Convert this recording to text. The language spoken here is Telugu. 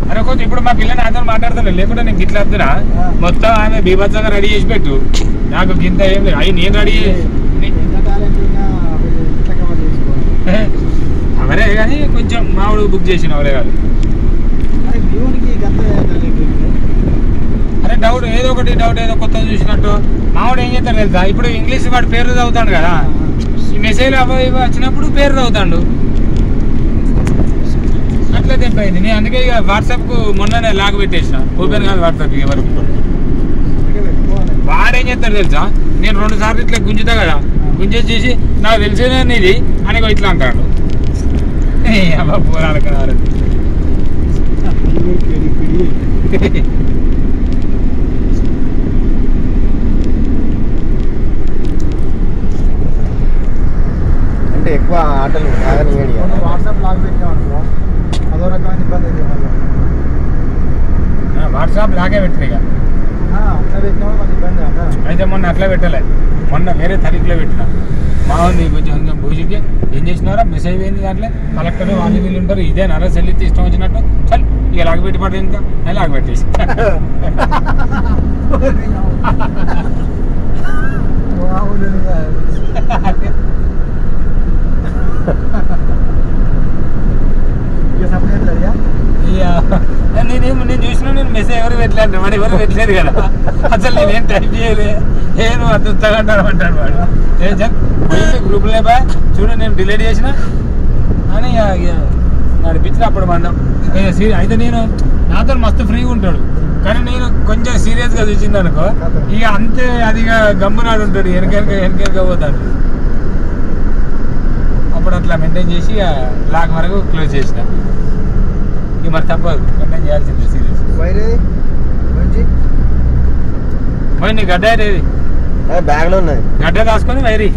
అరే కొంచెం ఇప్పుడు మా పిల్లని నాతో మాట్లాడతాను లేకుంటే నేను గిట్లా వద్దురా మొత్తం ఆమె బీభత్సంగా రెడీ చేసి పెట్టు నాకు గింత ఏం లేదు అవి నేను రెడీ అవరే కానీ కొంచెం మామిడి బుక్ చేసిన అవరే కాదు అరే డౌట్ ఏదో ఒకటి డౌట్ ఏదో కొత్త చూసినట్టు మామిడి ఏం చేస్తాడు తెలుసా ఇప్పుడు ఇంగ్లీష్ వాడు పేరు చదువుతాడు కదా ఈ మెసేజ్ అవి వచ్చినప్పుడు పేరు చదువుతాడు అట్లా తెంపైంది నేను అందుకే ఇక వాట్సాప్కు మొన్ననే లాగ్ పెట్టేసిన ఓపెన్ కాదు వాట్సాప్ ఎవరికి వాడేం చేస్తాడు తెలుసా నేను 2 సార్లు ఇట్లా గుంజుతా కదా గుంజేసి చేసి నాకు తెలిసిన ఇది అని ఇట్లా అంటాడు అబ్బా పోరాడు కదా అంటే ఎక్కువ ఆటలు వాట్సాప్ లాగ్ పెట్టామనుకో అదో రకమైన ఇబ్బంది వాట్సాప్ లాగే పెట్టిన ఇక అట్లా పెట్టినా మన ఇబ్బంది అయితే మొన్న అట్లా పెట్టలే మొన్న వేరే తరీఖలో పెట్టిన బాగుంది కొంచెం భూషికి ఏం చేసినారా మెసేజ్ అయింది దాంట్లో కలెక్టర్ వాళ్ళు వీళ్ళు ఉంటారు ఇదే నరా సెల్లి ఇష్టం వచ్చినట్టు చల్ ఇక లాగబెట్టి పడదు ఇంకా అని లాగబెట్టేసి నేను చూసినా నేను మెసేజ్ ఎవరు పెట్టలేదు వాడు ఎవరు పెట్టలేదు కదా అసలు నేనేం టైప్ చేయలే నేను అద్భుతంగా అంటాడు వాడు గ్రూప్లో బా చూడు నేను డిలీట్ చేసిన అని నడిపించిన అప్పుడు మందం అయితే నేను నాతో మస్తు ఫ్రీగా ఉంటాడు కానీ నేను కొంచెం సీరియస్గా చూసింది అనుకో ఇక అంతే అది గమ్మునాడు ఉంటాడు వెనక పోతాడు అప్పుడు అట్లా మెయింటైన్ చేసి లాక్ వరకు క్లోజ్ చేసిన ఇక మరి తప్పదు మెయింటైన్ చేయాల్సిందే సీరియస్ మరి నీ గడ్డ ఏది బ్యాగ్ లో ఉన్నది గడ్డ రాసుకొని వైరి